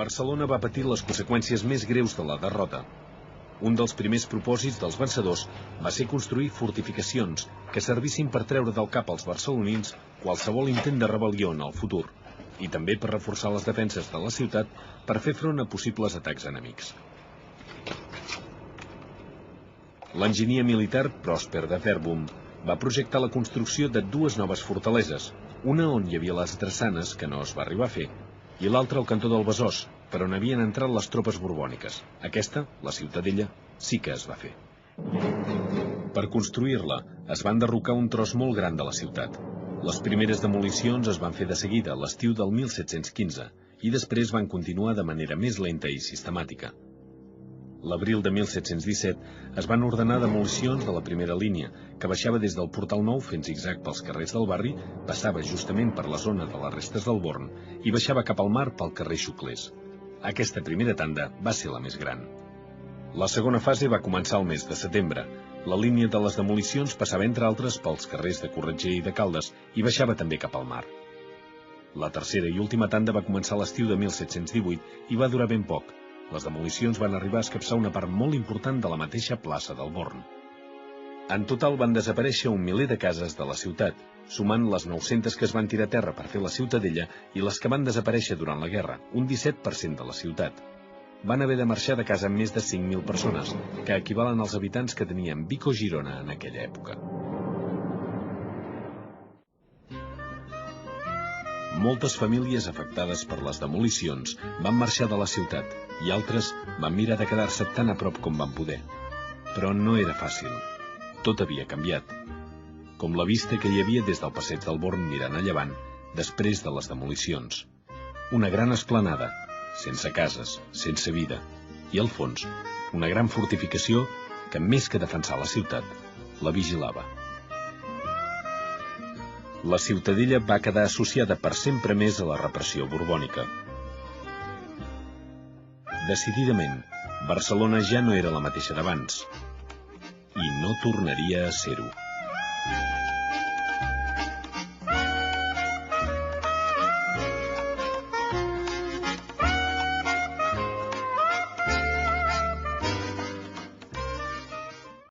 Barcelona va patir les conseqüències més greus de la derrota. Un dels primers propòsits dels vencedors va ser construir fortificacions que servissin per treure del cap als barcelonins qualsevol intent de rebel·lió en el futur, i també per reforçar les defenses de la ciutat per fer front a possibles atacs enemics. L'enginyer militar Prosper de Verbum va projectar la construcció de dues noves fortaleses, una on hi havia les drassanes, que no es va arribar a fer, i l'altra al cantó del Besòs, per on havien entrat les tropes borbòniques. Aquesta, la Ciutadella, sí que es va fer. Per construir-la, es va enderrocar un tros molt gran de la ciutat. Les primeres demolicions es van fer de seguida, a l'estiu del 1715, i després van continuar de manera més lenta i sistemàtica. L'abril de 1717 es van ordenar demolicions de la primera línia, que baixava des del Portal Nou fent zigzag pels carrers del barri, passava justament per la zona de les restes del Born i baixava cap al mar pel carrer Xuclés. Aquesta primera tanda va ser la més gran. La segona fase va començar al mes de setembre. La línia de les demolicions passava, entre altres, pels carrers de Corretger i de Caldes i baixava també cap al mar. La tercera i última tanda va començar a l'estiu de 1718 i va durar ben poc. Les demolicions van arribar a escapçar una part molt important de la mateixa plaça del Born. En total van desaparèixer 1 miler de cases de la ciutat, sumant les 900 que es van tirar a terra per fer la Ciutadella i les que van desaparèixer durant la guerra, un 17% de la ciutat. Van haver de marxar de casa més de 5.000 persones, que equivalen als habitants que tenien Vic o Girona en aquella època. Moltes famílies afectades per les demolicions van marxar de la ciutat i altres van mirar de quedar-se tan a prop com van poder. Però no era fàcil. Tot havia canviat. Com la vista que hi havia des del passeig del Born mirant a llevant, després de les demolicions. Una gran esplanada, sense cases, sense vida, i al fons, una gran fortificació que, més que defensar la ciutat, la vigilava. La Ciutadella va quedar associada per sempre més a la repressió borbònica. Decididament, Barcelona ja no era la mateixa d'abans, i no tornaria a ser-ho.